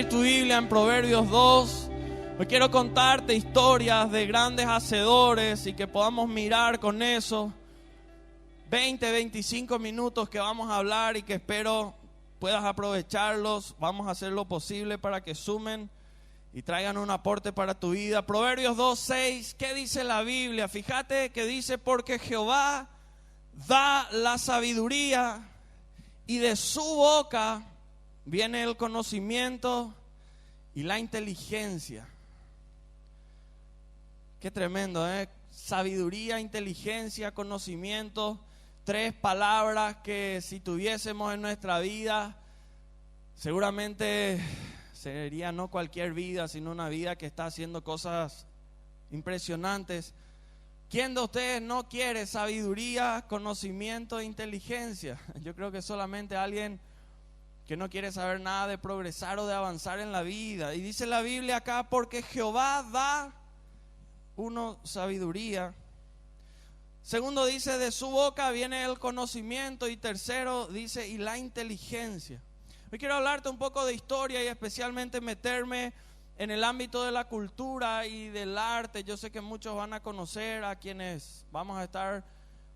abrir tu Biblia en Proverbios 2. Hoy quiero contarte historias de grandes hacedores y que podamos mirar con eso 20, 25 minutos que vamos a hablar y que espero puedas aprovecharlos. Vamos a hacer lo posible para que sumen y traigan un aporte para tu vida. Proverbios 2:6, ¿qué dice la Biblia? Fíjate que dice: porque Jehová da la sabiduría y de su boca viene el conocimiento y la inteligencia. Qué tremendo, ¿eh? Sabiduría, inteligencia, conocimiento. 3 palabras que si tuviésemos en nuestra vida, seguramente sería no cualquier vida, sino una vida que está haciendo cosas impresionantes. ¿Quién de ustedes no quiere sabiduría, conocimiento e inteligencia? Yo creo que solamente alguien que no quiere saber nada de progresar o de avanzar en la vida. Y dice la Biblia acá: porque Jehová da uno sabiduría. Segundo dice: de su boca viene el conocimiento. Y tercero dice: y la inteligencia. Hoy quiero hablarte un poco de historia y especialmente meterme en el ámbito de la cultura y del arte. Yo sé que muchos van a conocer a quienes vamos a estar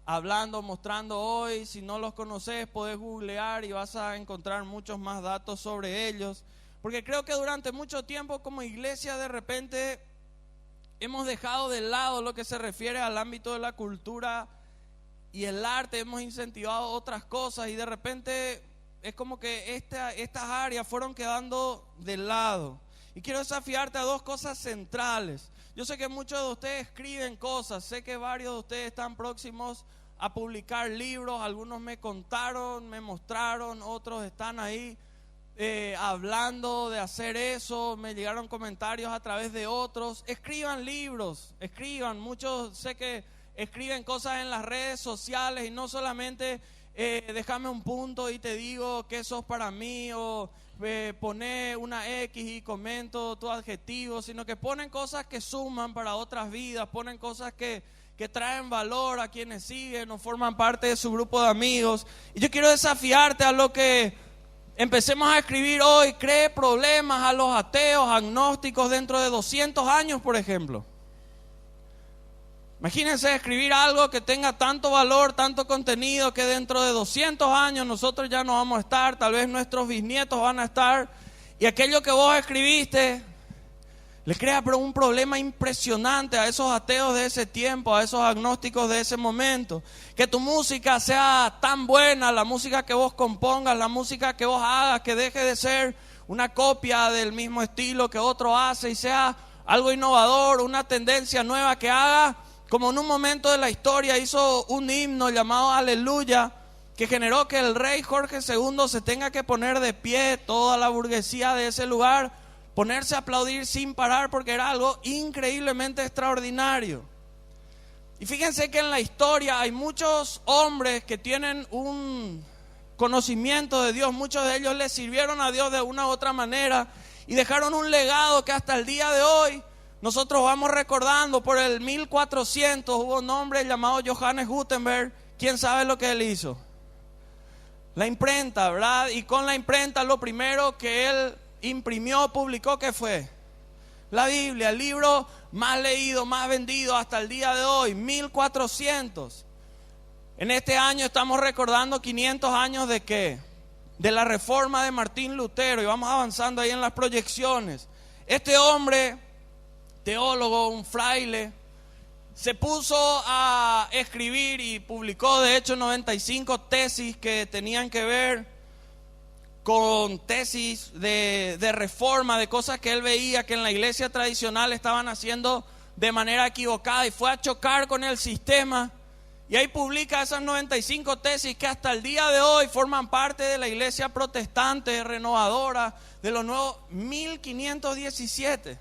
hablando, mostrando hoy. Si no los conoces, podés googlear y vas a encontrar muchos más datos sobre ellos. Porque creo que durante mucho tiempo como iglesia de repente hemos dejado de lado lo que se refiere al ámbito de la cultura y el arte. Hemos incentivado otras cosas y de repente es como que estas áreas fueron quedando de lado. Y quiero desafiarte a 2 cosas centrales. Yo sé que muchos de ustedes escriben cosas, sé que varios de ustedes están próximos a publicar libros. Algunos me contaron, me mostraron, otros están ahí hablando de hacer eso. Me llegaron comentarios a través de otros. Escriban libros, escriban. Muchos sé que escriben cosas en las redes sociales y no solamente déjame un punto y te digo que sos para mí, o poné una X y comento tu adjetivo, sino que ponen cosas que suman para otras vidas, ponen cosas que traen valor a quienes siguen o forman parte de su grupo de amigos. Y yo quiero desafiarte a lo que empecemos a escribir hoy cree problemas a los ateos, agnósticos dentro de 200 años, por ejemplo. Imagínense escribir algo que tenga tanto valor, tanto contenido, que dentro de 200 años nosotros ya no vamos a estar, tal vez nuestros bisnietos van a estar, y aquello que vos escribiste le crea un problema impresionante a esos ateos de ese tiempo, a esos agnósticos de ese momento. Que tu música sea tan buena, la música que vos compongas, la música que vos hagas, que deje de ser una copia del mismo estilo que otro hace y sea algo innovador, una tendencia nueva que haga. Como en un momento de la historia hizo un himno llamado Aleluya, que generó que el rey Jorge II se tenga que poner de pie, toda la burguesía de ese lugar, ponerse a aplaudir sin parar porque era algo increíblemente extraordinario. Y fíjense que en la historia hay muchos hombres que tienen un conocimiento de Dios, muchos de ellos le sirvieron a Dios de una u otra manera y dejaron un legado que hasta el día de hoy nosotros vamos recordando. Por el 1400 hubo un hombre llamado Johannes Gutenberg. ¿Quién sabe lo que él hizo? La imprenta, ¿verdad? Y con la imprenta lo primero que él imprimió, publicó, ¿qué fue? La Biblia, el libro más leído, más vendido hasta el día de hoy, 1400. En este año estamos recordando 500 años ¿de qué? De la reforma de Martín Lutero, y vamos avanzando ahí en las proyecciones. Este hombre, teólogo, un fraile, se puso a escribir y publicó de hecho 95 tesis que tenían que ver con tesis de reforma, de cosas que él veía que en la iglesia tradicional estaban haciendo de manera equivocada, y fue a chocar con el sistema. Y ahí publica esas 95 tesis que hasta el día de hoy forman parte de la iglesia protestante renovadora de los nuevos 1517.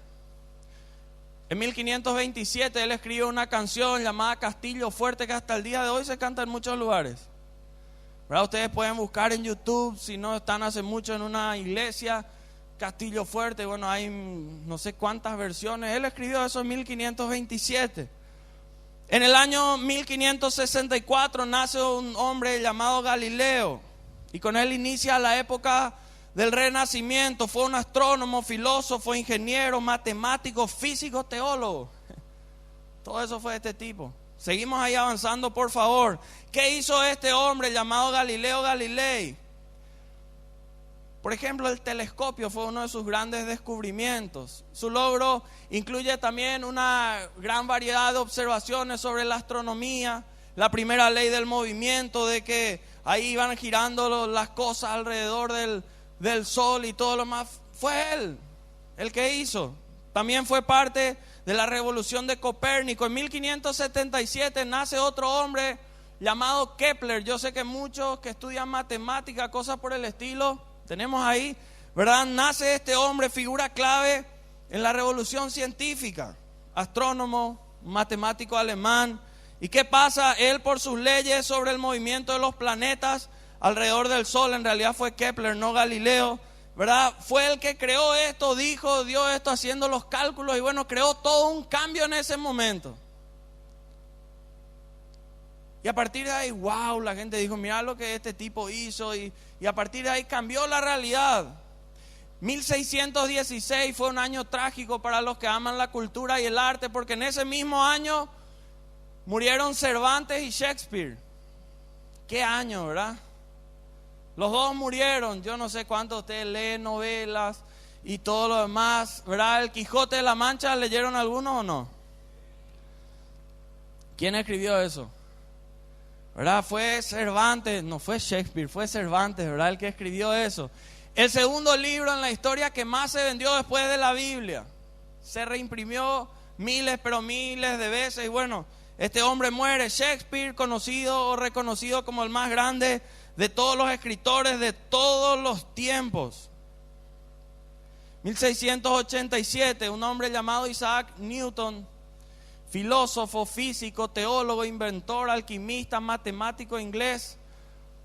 En 1527 él escribió una canción llamada Castillo Fuerte, que hasta el día de hoy se canta en muchos lugares. ¿Verdad? Ustedes pueden buscar en YouTube, si no están hace mucho en una iglesia, Castillo Fuerte. Bueno, hay no sé cuántas versiones. Él escribió eso en 1527. En el año 1564 nace un hombre llamado Galileo, y con él inicia la época del Renacimiento, fue un astrónomo, filósofo, ingeniero, matemático, físico, teólogo. Todo eso fue este tipo. Seguimos ahí avanzando, por favor. ¿Qué hizo este hombre llamado Galileo Galilei? Por ejemplo, el telescopio fue uno de sus grandes descubrimientos. Su logro incluye también una gran variedad de observaciones sobre la astronomía, la primera ley del movimiento, de que ahí iban girando las cosas alrededor del sol y todo lo más. Fue él el que hizo. También fue parte de la revolución de Copérnico. En 1577 nace otro hombre llamado Kepler. Yo sé que muchos que estudian matemática, cosas por el estilo, tenemos ahí, ¿verdad? Nace este hombre, figura clave en la revolución científica, astrónomo, matemático alemán. ¿Y qué pasa? Él, por sus leyes sobre el movimiento de los planetas alrededor del sol, en realidad fue Kepler, no Galileo, ¿verdad? Fue el que creó esto, dio esto haciendo los cálculos y bueno, creó todo un cambio en ese momento. Y a partir de ahí, wow, la gente dijo, mira lo que este tipo hizo y a partir de ahí cambió la realidad. 1616 fue un año trágico para los que aman la cultura y el arte, porque en ese mismo año murieron Cervantes y Shakespeare. ¿Qué año, verdad? Los dos murieron. Yo no sé cuántos de ustedes leen novelas y todo lo demás, ¿verdad? El Quijote de la Mancha, ¿leyeron algunos o no? ¿Quién escribió eso? ¿Verdad? Fue Cervantes, no fue Shakespeare, fue Cervantes, ¿verdad? El que escribió eso. El segundo libro en la historia que más se vendió después de la Biblia. Se reimprimió miles, pero miles de veces. Y bueno, este hombre muere. Shakespeare, conocido o reconocido como el más grande de todos los escritores de todos los tiempos. 1687, un hombre llamado Isaac Newton, filósofo, físico, teólogo, inventor, alquimista, matemático inglés,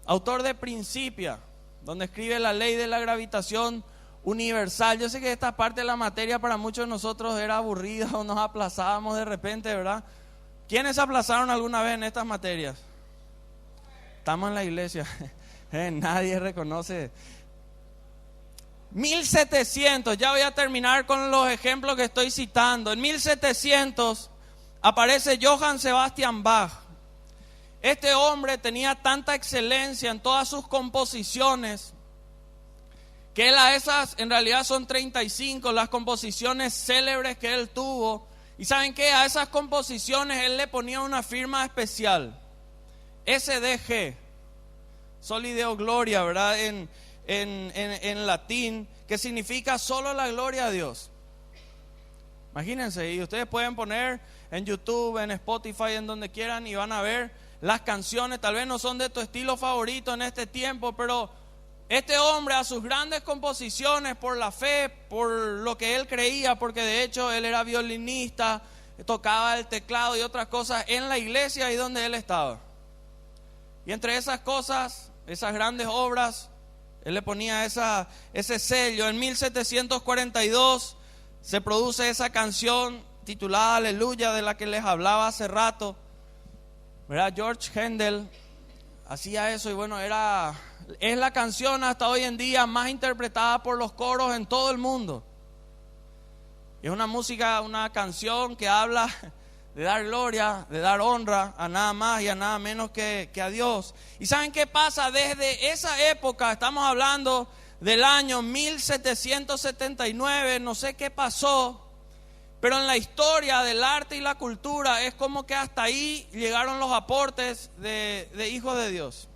autor de Principia, donde escribe la ley de la gravitación universal. Yo sé que esta parte de la materia para muchos de nosotros era aburrida o nos aplazábamos de repente, ¿verdad? ¿Quiénes se aplazaron alguna vez en estas materias? Estamos en la iglesia. Nadie reconoce. 1700, ya voy a terminar con los ejemplos que estoy citando. En 1700 aparece Johann Sebastian Bach. Este hombre tenía tanta excelencia en todas sus composiciones que él a esas, en realidad son 35 las composiciones célebres que él tuvo. ¿Y saben qué? A esas composiciones él le ponía una firma especial, SDG, Soli Deo Gloria, ¿verdad? En latín, que significa solo la gloria a Dios. Imagínense, y ustedes pueden poner en YouTube, en Spotify, en donde quieran, y van a ver las canciones. Tal vez no son de tu estilo favorito en este tiempo, pero este hombre, a sus grandes composiciones, por la fe, por lo que él creía, porque de hecho él era violinista, tocaba el teclado y otras cosas en la iglesia ahí donde él estaba. Y entre esas cosas, esas grandes obras, él le ponía ese sello. En 1742 se produce esa canción titulada Aleluya, de la que les hablaba hace rato, ¿verdad? George Händel hacía eso y bueno, es la canción hasta hoy en día más interpretada por los coros en todo el mundo. Es una música, una canción que habla de dar gloria, de dar honra a nada más y a nada menos que a Dios. ¿Y saben qué pasa? Desde esa época, estamos hablando del año 1779, no sé qué pasó, pero en la historia del arte y la cultura es como que hasta ahí llegaron los aportes de hijos de Dios.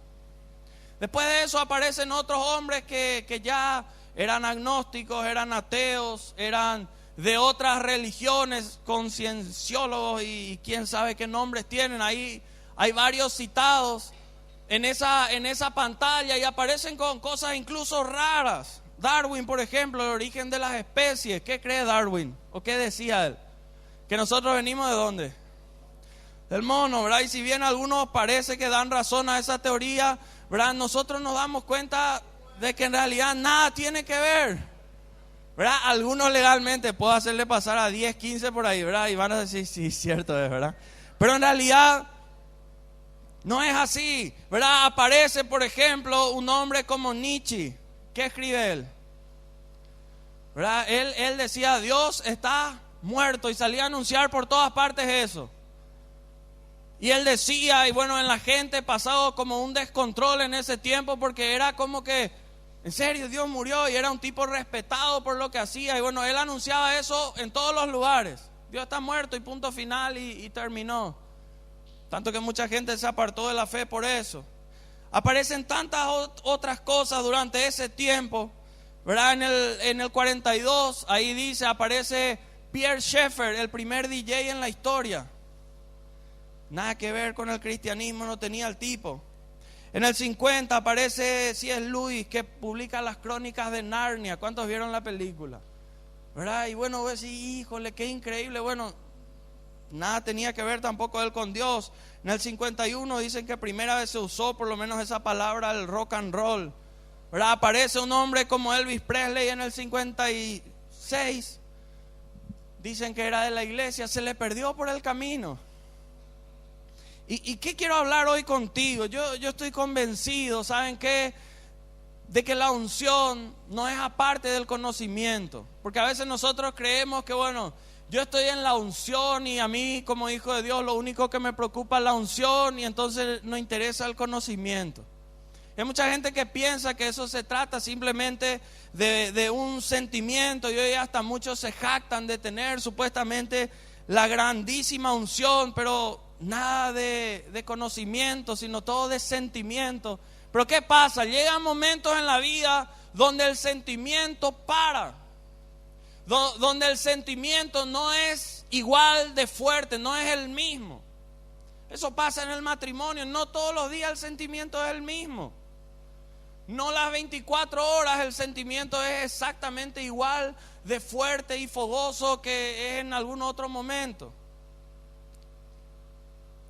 Después de eso aparecen otros hombres que ya eran agnósticos, eran ateos, eran de otras religiones, concienciólogos y quién sabe qué nombres tienen. Ahí hay varios citados en esa pantalla y aparecen con cosas incluso raras. Darwin, por ejemplo, el origen de las especies. ¿Qué cree Darwin? ¿O qué decía él? Que nosotros venimos ¿de dónde? Del mono, ¿verdad? Y si bien algunos parece que dan razón a esa teoría, ¿verdad? Nosotros nos damos cuenta de que en realidad nada tiene que ver, ¿verdad? Algunos legalmente puedo hacerle pasar a 10, 15 por ahí, ¿verdad? Y van a decir, sí, cierto es, ¿verdad? Pero en realidad no es así, ¿verdad? Aparece, por ejemplo, un hombre como Nietzsche, ¿qué escribe él? ¿Verdad? Él decía, Dios está muerto, y salía a anunciar por todas partes eso. Y él decía, y bueno, en la gente pasaba como un descontrol en ese tiempo, porque era como que, en serio, Dios murió, y era un tipo respetado por lo que hacía. Y bueno, él anunciaba eso en todos los lugares. Dios está muerto y punto final, y terminó. Tanto que mucha gente se apartó de la fe por eso. Aparecen tantas otras cosas durante ese tiempo, ¿verdad? En el 42, ahí dice, aparece Pierre Schaeffer, el primer DJ en la historia. Nada que ver con el cristianismo, no tenía el tipo. En el 50 aparece C.S. Lewis, que publica las crónicas de Narnia. ¿Cuántos vieron la película? ¿Verdad? Y bueno, vos decís, híjole, qué increíble. Bueno, nada tenía que ver tampoco él con Dios. En el 51 dicen que primera vez se usó por lo menos esa palabra, el rock and roll. ¿Verdad? Aparece un hombre como Elvis Presley en el 56. Dicen que era de la iglesia, se le perdió por el camino. ¿Y qué quiero hablar hoy contigo? Yo estoy convencido, ¿saben qué? De que la unción no es aparte del conocimiento. Porque a veces nosotros creemos que, bueno, yo estoy en la unción y a mí como hijo de Dios lo único que me preocupa es la unción, y entonces no interesa el conocimiento. Hay mucha gente que piensa que eso se trata simplemente de un sentimiento, y hoy hasta muchos se jactan de tener supuestamente la grandísima unción, pero nada de conocimiento, sino todo de sentimiento. Pero ¿qué pasa? Llegan momentos en la vida donde el sentimiento para, donde el sentimiento no es igual de fuerte, no es el mismo. Eso pasa en el matrimonio, no todos los días el sentimiento es el mismo. No las 24 horas el sentimiento es exactamente igual de fuerte y fogoso que es en algún otro momento.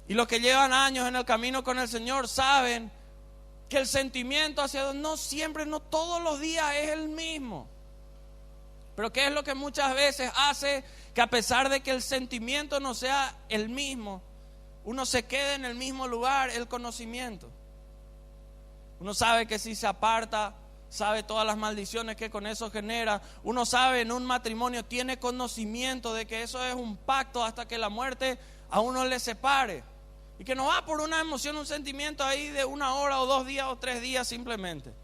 Y los que llevan años en el camino con el Señor saben que el sentimiento hacia Dios no siempre, no todos los días es el mismo. Pero ¿qué es lo que muchas veces hace que a pesar de que el sentimiento no sea el mismo, uno se quede en el mismo lugar? El conocimiento. Uno sabe que si se aparta, sabe todas las maldiciones que con eso genera. Uno sabe en un matrimonio, tiene conocimiento de que eso es un pacto hasta que la muerte a uno le separe. Y que no va por una emoción, un sentimiento ahí de 1 hora o 2 días o 3 días simplemente.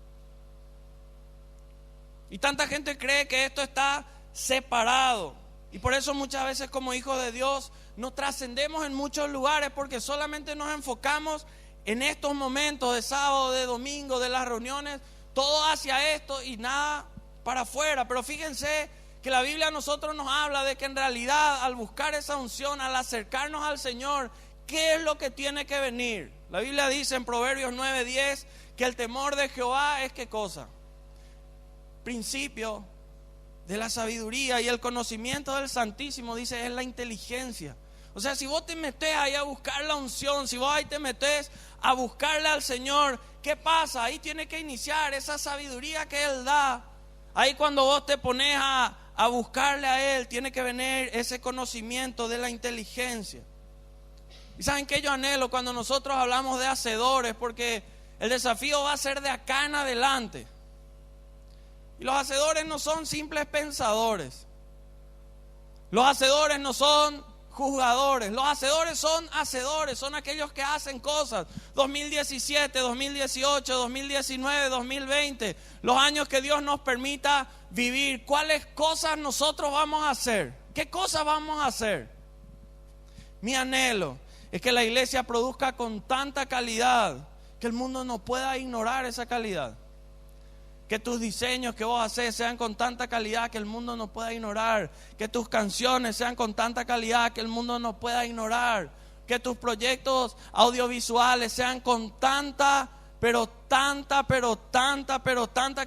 Y tanta gente cree que esto está separado. Y por eso muchas veces como hijos de Dios no trascendemos en muchos lugares, porque solamente nos enfocamos en estos momentos de sábado, de domingo, de las reuniones, todo hacia esto y nada para afuera. Pero fíjense que la Biblia a nosotros nos habla de que en realidad al buscar esa unción, al acercarnos al Señor, ¿qué es lo que tiene que venir? La Biblia dice en Proverbios 9:10 que el temor de Jehová es ¿qué cosa? Principio de la sabiduría, y el conocimiento del Santísimo, dice, es la inteligencia. O sea, si vos te metés ahí a buscar la unción, si vos ahí te metés a buscarle al Señor, ¿qué pasa? Ahí tiene que iniciar esa sabiduría que Él da. Ahí cuando vos te pones a buscarle a Él, tiene que venir ese conocimiento de la inteligencia. ¿Y saben qué yo anhelo cuando nosotros hablamos de hacedores? Porque el desafío va a ser de acá en adelante. Y los hacedores no son simples pensadores. Los hacedores no son juzgadores. Los hacedores, son aquellos que hacen cosas. 2017, 2018, 2019, 2020, los años que Dios nos permita vivir. ¿Cuáles cosas nosotros vamos a hacer? ¿Qué cosas vamos a hacer? Mi anhelo es que la iglesia produzca con tanta calidad que el mundo no pueda ignorar esa calidad. Que tus diseños que vos haces sean con tanta calidad que el mundo no pueda ignorar. Que tus canciones sean con tanta calidad que el mundo no pueda ignorar. Que tus proyectos audiovisuales sean con tanta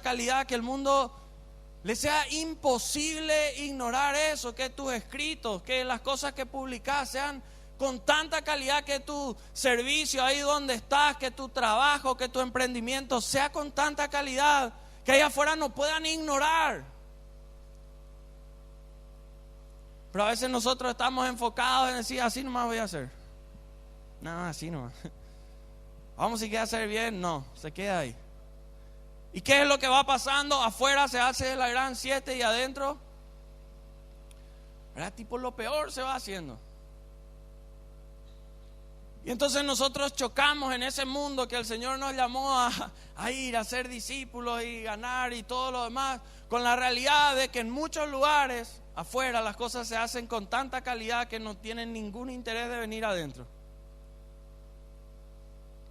calidad que el mundo le sea imposible ignorar eso. Que tus escritos, que las cosas que publicás sean con tanta calidad, que tu servicio ahí donde estás, que tu trabajo, que tu emprendimiento sea con tanta calidad que allá afuera no puedan ignorar. Pero a veces nosotros estamos enfocados en decir, así nomás voy a hacer. No, así nomás. Vamos, si quiere hacer bien, no, se queda ahí. ¿Y qué es lo que va pasando? Afuera se hace la gran 7 y adentro, ¿verdad? Tipo lo peor se va haciendo. Y entonces nosotros chocamos en ese mundo que el Señor nos llamó a ir, a ser discípulos y ganar y todo lo demás, con la realidad de que en muchos lugares afuera las cosas se hacen con tanta calidad que no tienen ningún interés de venir adentro.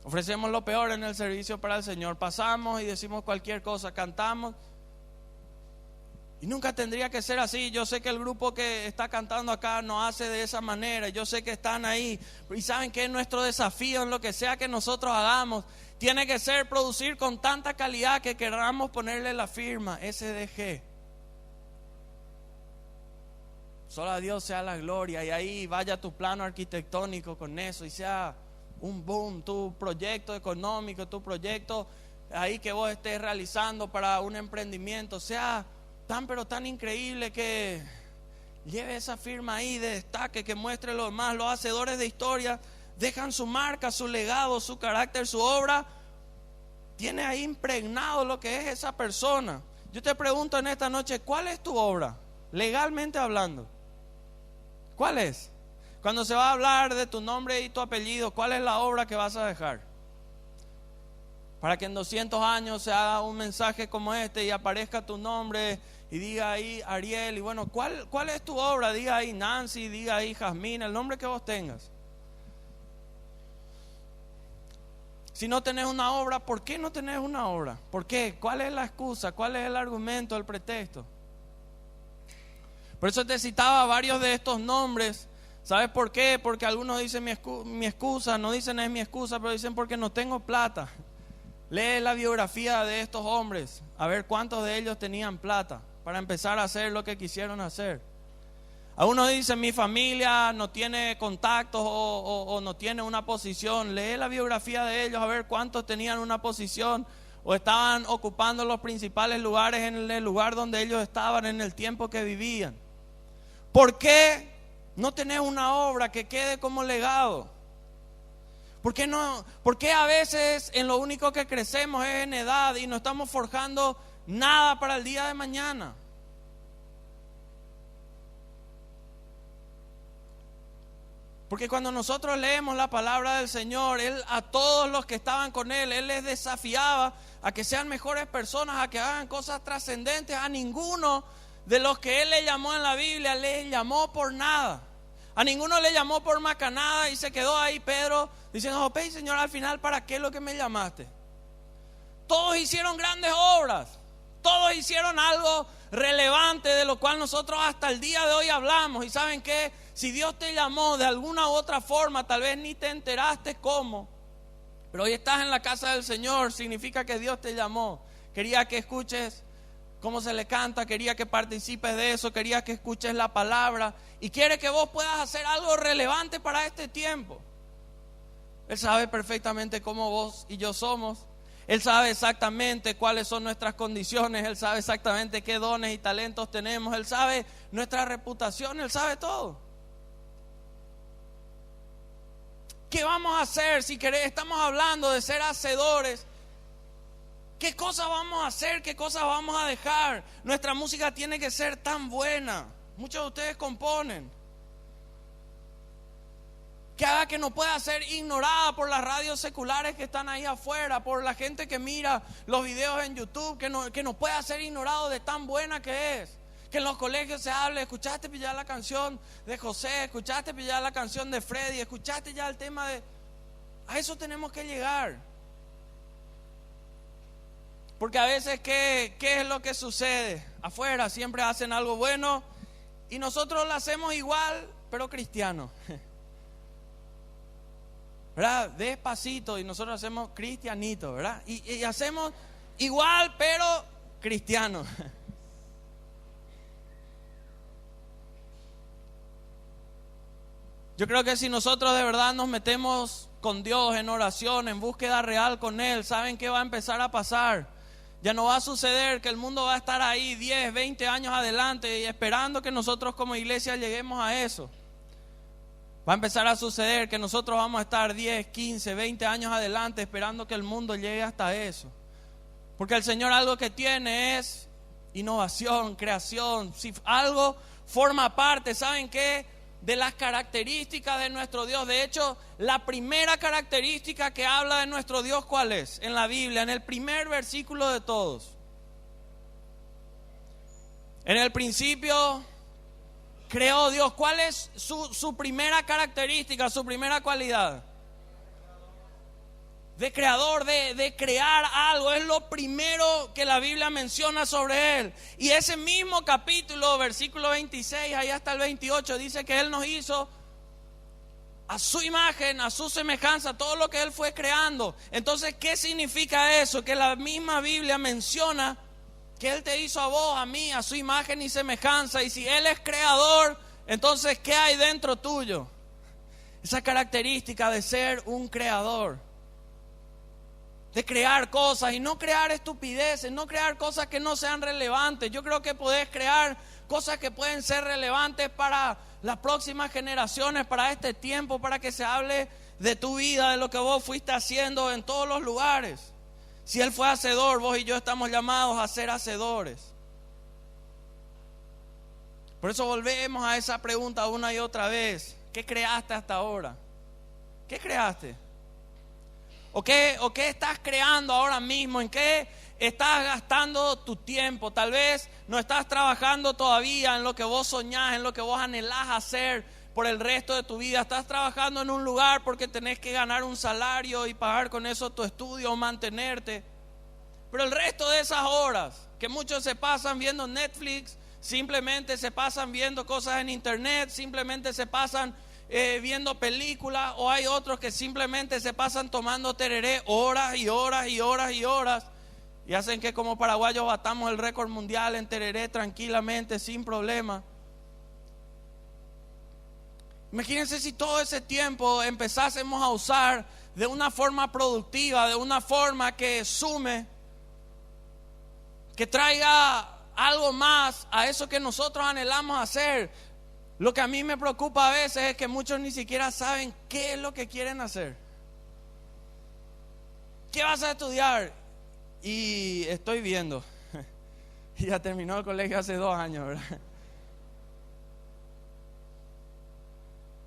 Ofrecemos lo peor en el servicio para el Señor, pasamos y decimos cualquier cosa, cantamos. Y nunca tendría que ser así. Yo sé que el grupo que está cantando acá no hace de esa manera. Yo sé que están ahí. Y saben que nuestro desafío en lo que sea que nosotros hagamos tiene que ser producir con tanta calidad que queramos ponerle la firma SDG. Solo a Dios sea la gloria. Y ahí vaya tu plano arquitectónico con eso y sea un boom, tu proyecto económico, tu proyecto ahí que vos estés realizando para un emprendimiento, sea tan pero tan increíble que lleve esa firma ahí de destaque, que muestre lo demás. Los hacedores de historia dejan su marca, su legado, su carácter, su obra. Tiene ahí impregnado lo que es esa persona. Yo te pregunto en esta noche, ¿cuál es tu obra? Legalmente hablando, ¿cuál es? Cuando se va a hablar de tu nombre y tu apellido, ¿cuál es la obra que vas a dejar? Para que en 200 años se haga un mensaje como este y aparezca tu nombre y diga ahí Ariel. Y bueno, ¿cuál es tu obra? Diga ahí Nancy, diga ahí Jazmín, el nombre que vos tengas. Si no tenés una obra, ¿por qué no tenés una obra? ¿Por qué? ¿Cuál es la excusa? ¿Cuál es el argumento, el pretexto? Por eso te citaba varios de estos nombres. ¿Sabes por qué? Porque algunos dicen mi excusa, no dicen es mi excusa, pero dicen porque no tengo plata. Lee la biografía de estos hombres, a ver cuántos de ellos tenían plata para empezar a hacer lo que quisieron hacer. Algunos dicen mi familia no tiene contactos o no tiene una posición. Lee la biografía de ellos, a ver cuántos tenían una posición o estaban ocupando los principales lugares en el lugar donde ellos estaban en el tiempo que vivían. ¿Por qué no tenés una obra que quede como legado? ¿Por qué no? ¿Por qué a veces en lo único que crecemos es en edad y no estamos forjando nada para el día de mañana? Porque cuando nosotros leemos la palabra del Señor, Él a todos los que estaban con Él les desafiaba a que sean mejores personas, a que hagan cosas trascendentes. A ninguno de los que Él le llamó en la Biblia le llamó por nada. A ninguno le llamó por macanada y se quedó ahí Pedro diciendo, ok Señor, al final ¿para qué es lo que me llamaste? Todos hicieron grandes obras, todos hicieron algo relevante de lo cual nosotros hasta el día de hoy hablamos. Y ¿saben qué? Si Dios te llamó de alguna u otra forma, tal vez ni te enteraste cómo, pero hoy estás en la casa del Señor, significa que Dios te llamó. Quería que escuches cómo se le canta, quería que participes de eso, quería que escuches la palabra y quiere que vos puedas hacer algo relevante para este tiempo. Él sabe perfectamente cómo vos y yo somos. Él sabe exactamente cuáles son nuestras condiciones. Él sabe exactamente qué dones y talentos tenemos. Él sabe nuestra reputación. Él sabe todo. ¿Qué vamos a hacer si estamos hablando de ser hacedores? ¿Qué cosas vamos a hacer? ¿Qué cosas vamos a dejar? Nuestra música tiene que ser tan buena. Muchos de ustedes componen. Que haga que no pueda ser ignorada por las radios seculares que están ahí afuera, por la gente que mira los videos en YouTube, que no pueda ser ignorado de tan buena que es. Que en los colegios se hable, escuchaste pillar la canción de José, escuchaste pillar la canción de Freddy, escuchaste ya el tema de... A eso tenemos que llegar. Porque a veces, ¿qué es lo que sucede? Afuera siempre hacen algo bueno y nosotros lo hacemos igual, pero cristiano. ¿Verdad? Despacito y nosotros hacemos cristianito, ¿verdad? Y hacemos igual, pero cristiano. Yo creo que si nosotros de verdad nos metemos con Dios en oración, en búsqueda real con Él, ¿saben qué va a empezar a pasar? Ya no va a suceder que el mundo va a estar ahí 10, 20 años adelante y esperando que nosotros como iglesia lleguemos a eso. Va a empezar a suceder que nosotros vamos a estar 10, 15, 20 años adelante esperando que el mundo llegue hasta eso. Porque el Señor algo que tiene es innovación, creación. Si algo forma parte, ¿saben qué? De las características de nuestro Dios. De hecho, la primera característica que habla de nuestro Dios, ¿cuál es? En la Biblia, en el primer versículo de todos. En el principio creó Dios. ¿Cuál es su primera característica, su primera cualidad? De creador, de crear algo. Es lo primero que la Biblia menciona sobre Él. Y ese mismo capítulo, versículo 26, ahí hasta el 28, dice que Él nos hizo a su imagen, a su semejanza, todo lo que Él fue creando. Entonces, ¿qué significa eso? Que la misma Biblia menciona que Él te hizo a vos, a mí, a su imagen y semejanza. Y si Él es creador, entonces, ¿qué hay dentro tuyo? Esa característica de ser un creador. De crear cosas y no crear estupideces, no crear cosas que no sean relevantes. Yo creo que podés crear cosas que pueden ser relevantes para las próximas generaciones, para este tiempo, para que se hable de tu vida, de lo que vos fuiste haciendo en todos los lugares. Si Él fue hacedor, vos y yo estamos llamados a ser hacedores. Por eso volvemos a esa pregunta una y otra vez. ¿Qué creaste hasta ahora? ¿Qué creaste? ¿O qué estás creando ahora mismo? ¿En qué estás gastando tu tiempo? Tal vez no estás trabajando todavía en lo que vos soñás, en lo que vos anhelás hacer por el resto de tu vida. Estás trabajando en un lugar porque tenés que ganar un salario y pagar con eso tu estudio o mantenerte. Pero el resto de esas horas, que muchos se pasan viendo Netflix, simplemente se pasan viendo cosas en internet, simplemente se pasan viendo películas, o hay otros que simplemente se pasan tomando tereré horas y horas y horas y horas y hacen que como paraguayos batamos el récord mundial en tereré tranquilamente, sin problema. Imagínense si todo ese tiempo empezásemos a usar de una forma productiva, de una forma que sume, que traiga algo más a eso que nosotros anhelamos hacer. Lo que a mí me preocupa a veces es que muchos ni siquiera saben qué es lo que quieren hacer. ¿Qué vas a estudiar? Y estoy viendo. Ya terminó el colegio hace 2 años, ¿verdad?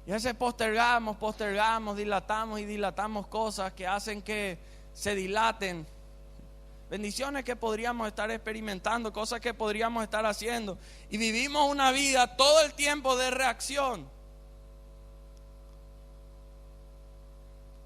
Y a veces postergamos, dilatamos cosas que hacen que se dilaten. Bendiciones que podríamos estar experimentando, cosas que podríamos estar haciendo. Y vivimos una vida todo el tiempo de reacción.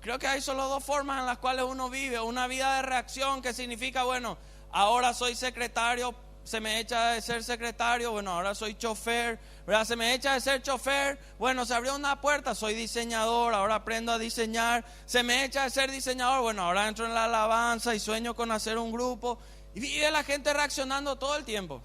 Creo que hay solo 2 formas en las cuales uno vive. Una vida de reacción, que significa, bueno, ahora soy secretario, se me echa de ser secretario, bueno, ahora soy chofer, ¿verdad? Se me echa de ser chofer, bueno, se abrió una puerta, soy diseñador, ahora aprendo a diseñar. Se me echa de ser diseñador, bueno, ahora entro en la alabanza y sueño con hacer un grupo. Y vive la gente reaccionando todo el tiempo.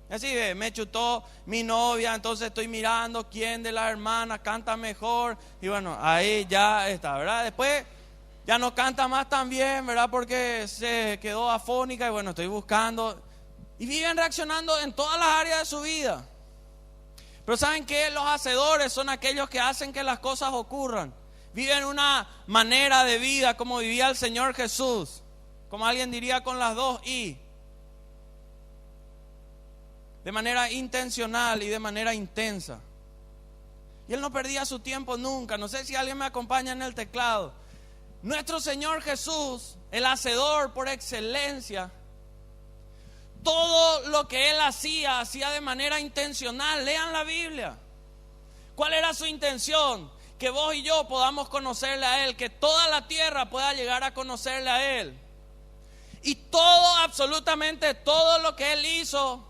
Así me chutó mi novia, entonces estoy mirando quién de las hermanas canta mejor. Y bueno, ahí ya está, ¿verdad? Después ya no canta más tan bien, ¿verdad? Porque se quedó afónica y bueno, estoy buscando. Y viven reaccionando en todas las áreas de su vida. Pero ¿saben qué? Los hacedores son aquellos que hacen que las cosas ocurran. Viven una manera de vida como vivía el Señor Jesús. Como alguien diría, con las 2 I. De manera intencional y de manera intensa. Y Él no perdía su tiempo nunca. No sé si alguien me acompaña en el teclado. Nuestro Señor Jesús, el hacedor por excelencia, todo lo que Él hacía de manera intencional. Lean la Biblia. ¿Cuál era su intención? Que vos y yo podamos conocerle a Él, que toda la tierra pueda llegar a conocerle a Él. Y todo, absolutamente todo lo que Él hizo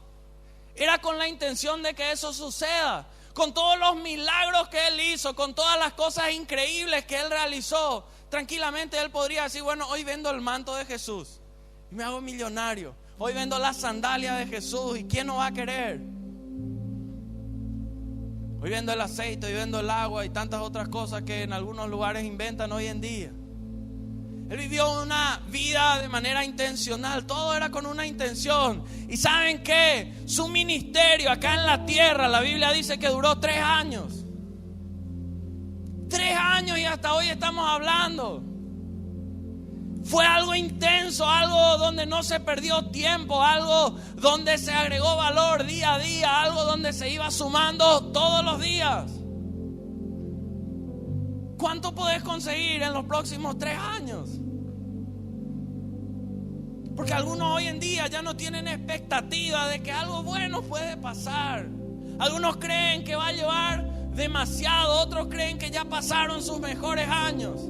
era con la intención de que eso suceda. Con todos los milagros que Él hizo, con todas las cosas increíbles que Él realizó, tranquilamente Él podría decir, bueno, hoy vendo el manto de Jesús y me hago millonario. Hoy vendo las sandalias de Jesús y ¿quién no va a querer? Hoy vendo el aceite, hoy vendo el agua y tantas otras cosas que en algunos lugares inventan hoy en día. Él vivió una vida de manera intencional, todo era con una intención. Y ¿saben qué? Su ministerio acá en la tierra, la Biblia dice que duró 3 años. 3 años y hasta hoy estamos hablando. Fue algo intenso, algo donde no se perdió tiempo, algo donde se agregó valor día a día, algo donde se iba sumando todos los días. ¿Cuánto podés conseguir en los próximos 3 años? Porque algunos hoy en día ya no tienen expectativa de que algo bueno puede pasar. Algunos creen que va a llevar demasiado, otros creen que ya pasaron sus mejores años.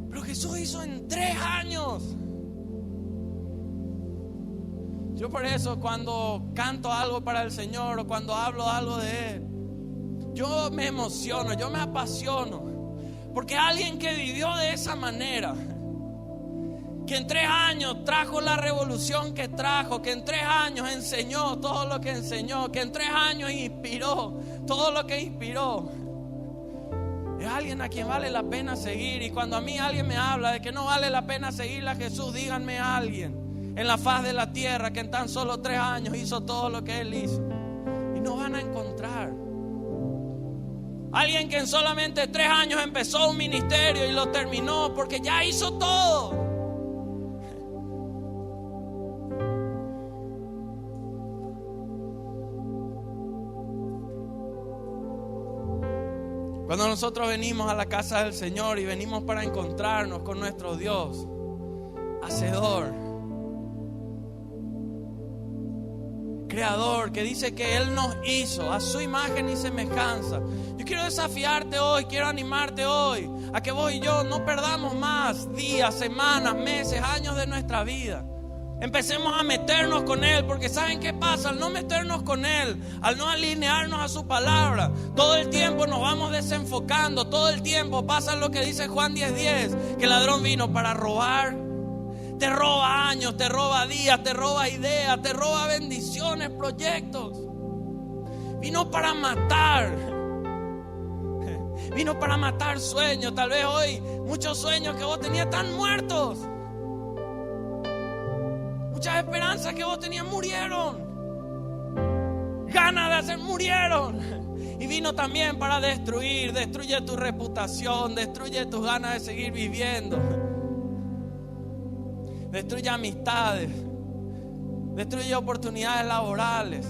Pero Jesús hizo en 3 años. Yo por eso cuando canto algo para el Señor o cuando hablo algo de Él, yo me emociono, yo me apasiono. Porque alguien que vivió de esa manera, que en 3 años trajo la revolución que trajo, que en 3 años enseñó todo lo que enseñó, que en 3 años inspiró todo lo que inspiró, es alguien a quien vale la pena seguir. Y cuando a mí alguien me habla de que no vale la pena seguirle a Jesús, díganme a alguien en la faz de la tierra que en tan solo 3 años hizo todo lo que Él hizo. Y no van a encontrar alguien que en solamente 3 años empezó un ministerio y lo terminó porque ya hizo todo. Cuando nosotros venimos a la casa del Señor y venimos para encontrarnos con nuestro Dios, hacedor, creador, que dice que Él nos hizo a su imagen y semejanza. Yo quiero desafiarte hoy, quiero animarte hoy a que vos y yo no perdamos más días, semanas, meses, años de nuestra vida. Empecemos a meternos con Él, porque ¿saben qué pasa? Al no meternos con Él, al no alinearnos a su palabra, todo el tiempo nos vamos desenfocando, todo el tiempo pasa lo que dice Juan 10:10, que el ladrón vino para robar. Te roba años, te roba días, te roba ideas, te roba bendiciones, proyectos. Vino para matar. Vino para matar sueños. Tal vez hoy muchos sueños que vos tenías están muertos. Muchas esperanzas que vos tenías murieron. Ganas de hacer murieron. Y vino también para destruir. Destruye tu reputación, destruye tus ganas de seguir viviendo. Destruye amistades, destruye oportunidades laborales,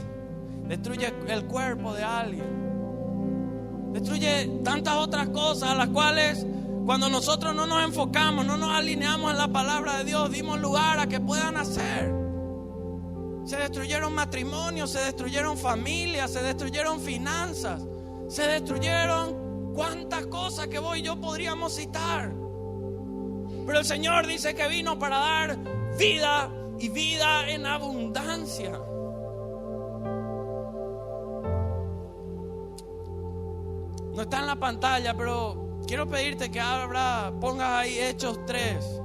destruye el cuerpo de alguien, destruye tantas otras cosas a las cuales cuando nosotros no nos enfocamos, no nos alineamos en la palabra de Dios, dimos lugar a que puedan hacer. Se destruyeron matrimonios, se destruyeron familias, se destruyeron finanzas, se destruyeron cuantas cosas que vos y yo podríamos citar. Pero el Señor dice que vino para dar vida y vida en abundancia. No está en la pantalla, pero quiero pedirte que pongas ahí Hechos 3,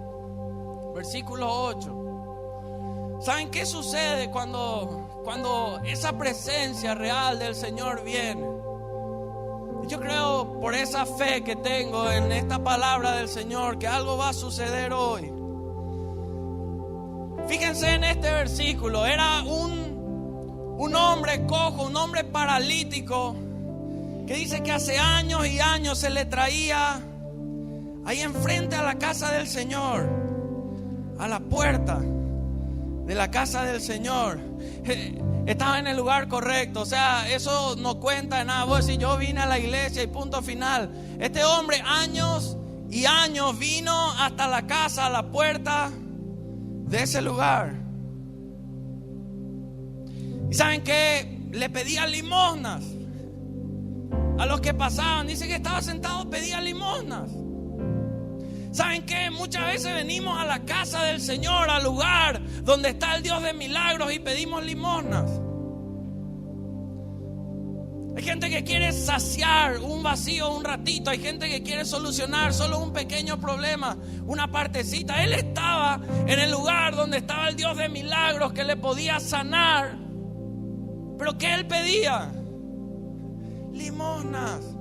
versículo 8. ¿Saben qué sucede cuando esa presencia real del Señor viene? Yo creo por esa fe que tengo en esta palabra del Señor que algo va a suceder hoy. Fíjense en este versículo. Era un hombre cojo, un hombre paralítico, que dice que hace años y años se le traía ahí enfrente a la casa del Señor, a la puerta de la casa del Señor. Estaba en el lugar correcto. O sea, eso no cuenta de nada. Vos decís, yo vine a la iglesia y punto final. Este hombre años y años vino hasta la casa, a la puerta de ese lugar. ¿Y saben qué? Le pedía limosnas a los que pasaban. Dice que estaba sentado, pedía limosnas. ¿Saben qué? Muchas veces venimos a la casa del Señor, al lugar donde está el Dios de milagros, y pedimos limosnas. Hay gente que quiere saciar un vacío un ratito. Hay gente que quiere solucionar solo un pequeño problema, una partecita. Él estaba en el lugar donde estaba el Dios de milagros, que le podía sanar. ¿Pero qué él pedía? Limosnas.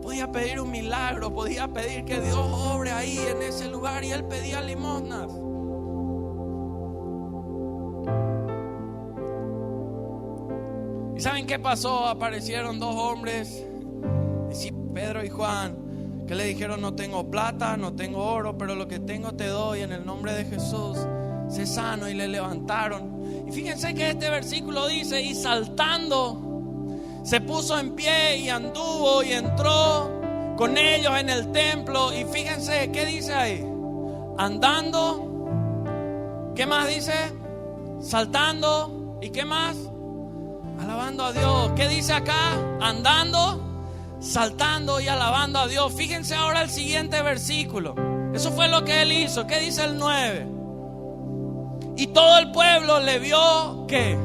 Podía pedir un milagro, podía pedir que Dios obre ahí en ese lugar, y él pedía limosnas. ¿Y saben qué pasó? Aparecieron dos hombres, Pedro y Juan, que le dijeron: no tengo plata, no tengo oro, pero lo que tengo te doy, en el nombre de Jesús, sé sano. Y le levantaron. Y fíjense que este versículo dice: y saltando, se puso en pie y anduvo y entró con ellos en el templo. Y fíjense, ¿qué dice ahí? Andando, ¿qué más dice? Saltando, ¿y qué más? Alabando a Dios. ¿Qué dice acá? Andando, saltando y alabando a Dios. Fíjense ahora el siguiente versículo. Eso fue lo que él hizo. ¿Qué dice el 9? Y todo el pueblo le vio, ¿qué?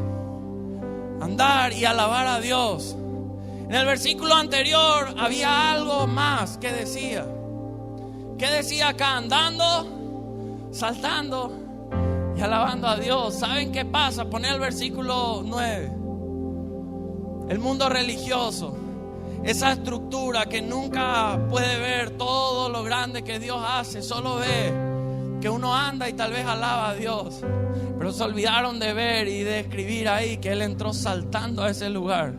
Andar y alabar a Dios. En el versículo anterior había algo más que decía. ¿Qué decía acá? Andando, saltando y alabando a Dios. ¿Saben qué pasa? Poné el versículo 9. El mundo religioso, esa estructura que nunca puede ver todo lo grande que Dios hace, solo ve que uno anda y tal vez alaba a Dios, pero se olvidaron de ver y de escribir ahí que Él entró saltando a ese lugar.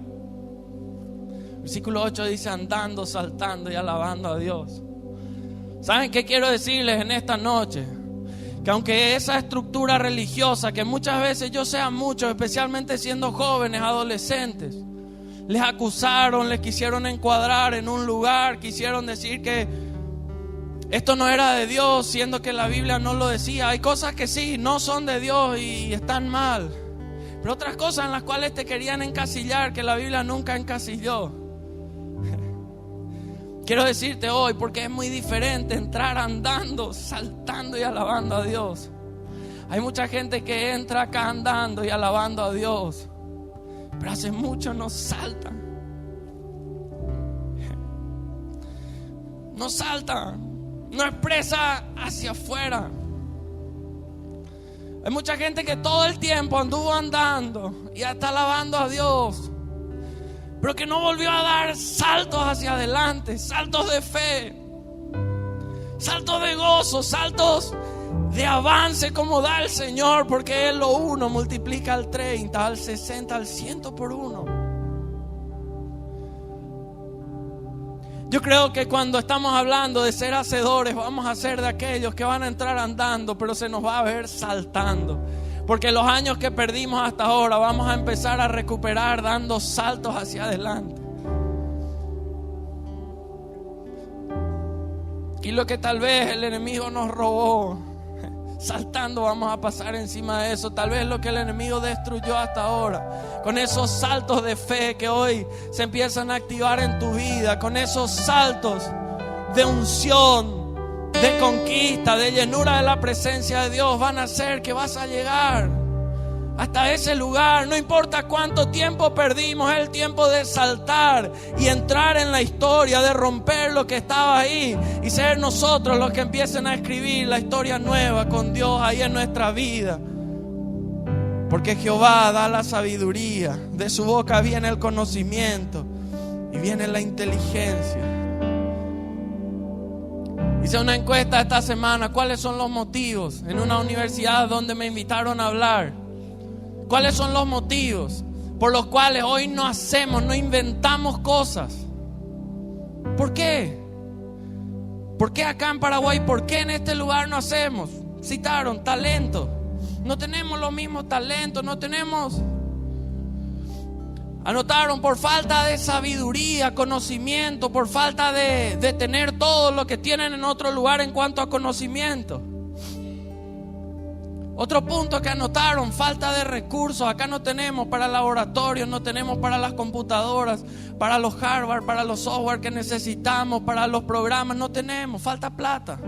Versículo 8 dice: andando, saltando y alabando a Dios. ¿Saben qué quiero decirles en esta noche? Que aunque esa estructura religiosa, que muchas veces, yo sé a muchos, especialmente siendo jóvenes, adolescentes, les acusaron, les quisieron encuadrar en un lugar, quisieron decir que esto no era de Dios, siendo que la Biblia no lo decía. Hay cosas que sí, no son de Dios y están mal, pero otras cosas en las cuales te querían encasillar, que la Biblia nunca encasilló. Quiero decirte hoy, porque es muy diferente entrar andando, saltando y alabando a Dios. Hay mucha gente que entra acá andando y alabando a Dios, pero hace mucho no saltan. No saltan, no expresa hacia afuera. Hay mucha gente que todo el tiempo anduvo andando y hasta alabando a Dios, pero que no volvió a dar saltos hacia adelante, saltos de fe, saltos de gozo, saltos de avance como da el Señor, porque Él lo uno multiplica al 30, al 60, al 100 por uno. Yo creo que cuando estamos hablando de ser hacedores, vamos a ser de aquellos que van a entrar andando, pero se nos va a ver saltando. Porque los años que perdimos hasta ahora vamos a empezar a recuperar dando saltos hacia adelante. Y lo que tal vez el enemigo nos robó, saltando vamos a pasar encima de eso. Tal vez lo que el enemigo destruyó hasta ahora, con esos saltos de fe que hoy se empiezan a activar en tu vida, con esos saltos de unción, de conquista, de llenura de la presencia de Dios, van a hacer que vas a llegar hasta ese lugar. No importa cuánto tiempo perdimos, es el tiempo de saltar y entrar en la historia, de romper lo que estaba ahí y ser nosotros los que empiecen a escribir la historia nueva con Dios ahí en nuestra vida. Porque Jehová da la sabiduría, de su boca viene el conocimiento y viene la inteligencia. Hice una encuesta esta semana: ¿cuáles son los motivos? En una universidad donde me invitaron a hablar, ¿cuáles son los motivos por los cuales hoy no hacemos, no inventamos cosas? ¿Por qué? ¿Por qué acá en Paraguay? ¿Por qué en este lugar no hacemos? Citaron talento. No tenemos los mismos talentos, no tenemos. Anotaron: por falta de sabiduría, conocimiento, por falta de tener todo lo que tienen en otro lugar en cuanto a conocimiento. Otro punto que anotaron: falta de recursos. Acá no tenemos para laboratorios, no tenemos para las computadoras, para los hardware, para los software que necesitamos, para los programas, no tenemos, falta plata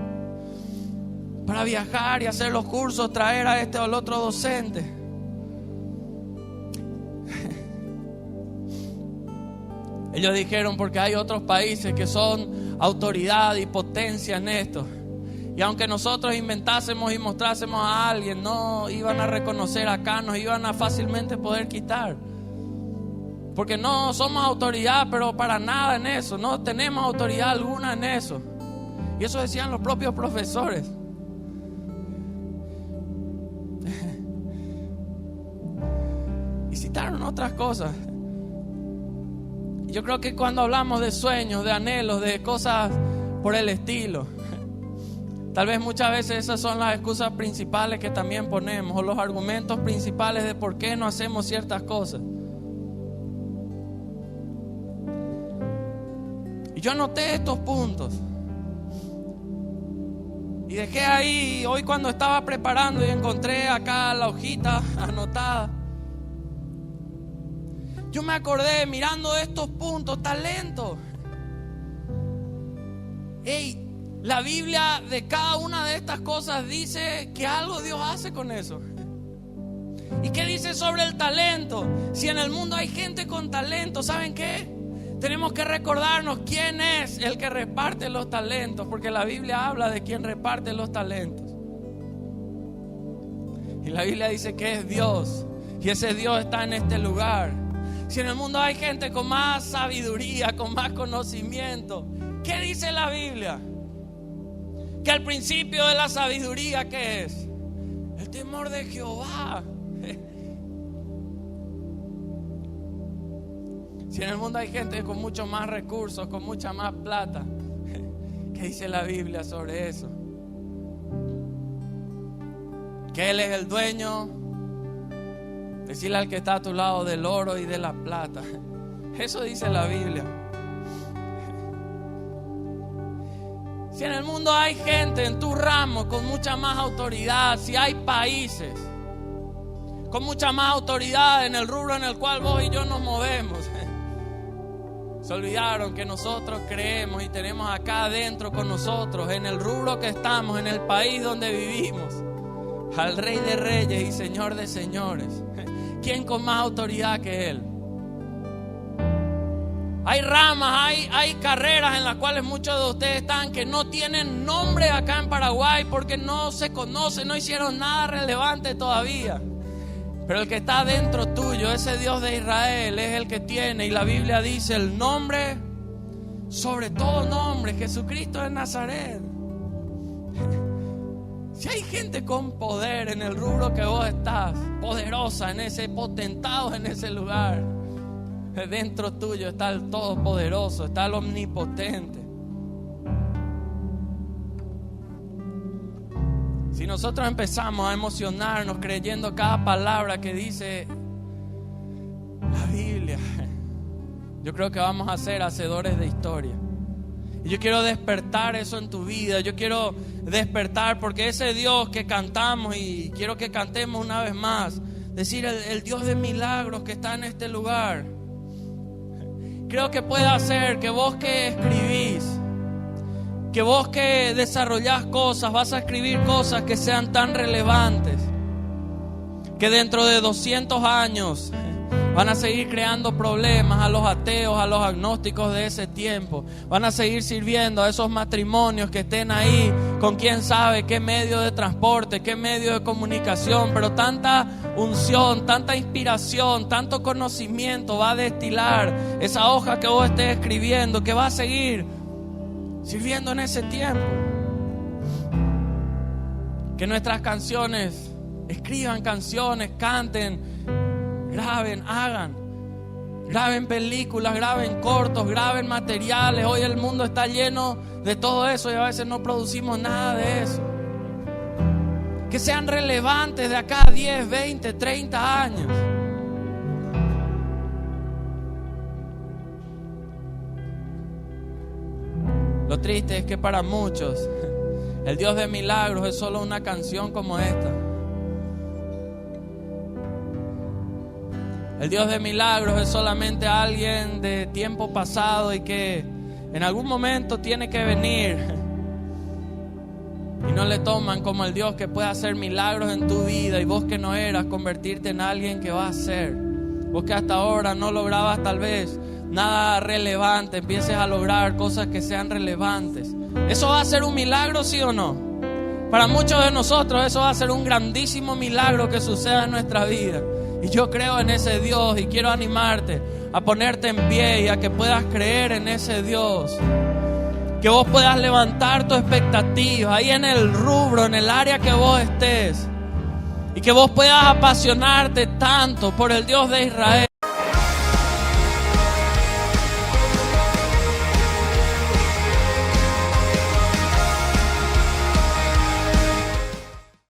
para viajar y hacer los cursos, traer a este o al otro docente. Ellos dijeron: porque hay otros países que son autoridad y potencia en esto, y aunque nosotros inventásemos y mostrásemos a alguien, no iban a reconocer acá, nos iban a fácilmente poder quitar, porque no somos autoridad, pero para nada en eso, no tenemos autoridad alguna en eso. Y eso decían los propios profesores. Y citaron otras cosas. Yo creo que cuando hablamos de sueños, de anhelos, de cosas por el estilo, tal vez muchas veces esas son las excusas principales que también ponemos, o los argumentos principales de por qué no hacemos ciertas cosas. Y yo anoté estos puntos y dejé ahí, hoy cuando estaba preparando y encontré acá la hojita anotada, yo me acordé mirando estos puntos, talento. Hey, la Biblia de cada una de estas cosas dice que algo Dios hace con eso. ¿Y qué dice sobre el talento? Si en el mundo hay gente con talento, ¿saben qué? Tenemos que recordarnos quién es el que reparte los talentos, porque la Biblia habla de quién reparte los talentos. Y la Biblia dice que es Dios, y ese Dios está en este lugar. Si en el mundo hay gente con más sabiduría, con más conocimiento, ¿qué dice la Biblia? Que al principio de la sabiduría, ¿qué es? El temor de Jehová. Si en el mundo hay gente con mucho más recursos, con mucha más plata, ¿qué dice la Biblia sobre eso? Que Él es el dueño. Decirle al que está a tu lado del oro y de la plata. Eso dice la Biblia. Si en el mundo hay gente en tu ramo con mucha más autoridad, si hay países con mucha más autoridad en el rubro en el cual vos y yo nos movemos, se olvidaron que nosotros creemos y tenemos acá adentro con nosotros, en el rubro que estamos, en el país donde vivimos, al Rey de Reyes y Señor de Señores. ¿Quién con más autoridad que Él? Hay ramas, hay carreras en las cuales muchos de ustedes están que no tienen nombre acá en Paraguay porque no se conocen, no hicieron nada relevante todavía. Pero el que está dentro tuyo, ese Dios de Israel, es el que tiene, y la Biblia dice el nombre sobre todo nombre, Jesucristo de Nazaret. Si hay gente con poder en el rubro que vos estás, poderosa en ese, potentado en ese lugar, dentro tuyo está el Todopoderoso, está el Omnipotente. Si nosotros empezamos a emocionarnos creyendo cada palabra que dice la Biblia, yo creo que vamos a ser hacedores de historia. Y yo quiero despertar eso en tu vida. Yo quiero despertar porque ese Dios que cantamos, y quiero que cantemos una vez más, decir el Dios de milagros que está en este lugar, creo que puede hacer que vos que escribís, que vos que desarrollás cosas, vas a escribir cosas que sean tan relevantes que dentro de 200 años van a seguir creando problemas a los ateos, a los agnósticos de ese tiempo. Van a seguir sirviendo a esos matrimonios que estén ahí con quién sabe qué medio de transporte, qué medio de comunicación, pero tanta unción, tanta inspiración, tanto conocimiento va a destilar esa hoja que vos estés escribiendo, que va a seguir sirviendo en ese tiempo. Que nuestras canciones, escriban canciones, canten, graben, graben películas, graben cortos, graben materiales. Hoy el mundo está lleno de todo eso y a veces no producimos nada de eso. Que sean relevantes de acá a 10, 20, 30 años. Lo triste es que para muchos el Dios de milagros es solo una canción como esta. El Dios de milagros es solamente alguien de tiempo pasado y que en algún momento tiene que venir. Y no le toman como el Dios que puede hacer milagros en tu vida, y vos que no eras, convertirte en alguien que va a hacer. Vos que hasta ahora no lograbas tal vez nada relevante, empieces a lograr cosas que sean relevantes. ¿Eso va a ser un milagro, sí o no? Para muchos de nosotros eso va a ser un grandísimo milagro que suceda en nuestra vida. Y yo creo en ese Dios y quiero animarte a ponerte en pie y a que puedas creer en ese Dios. Que vos puedas levantar tu expectativa ahí en el rubro, en el área que vos estés. Y que vos puedas apasionarte tanto por el Dios de Israel.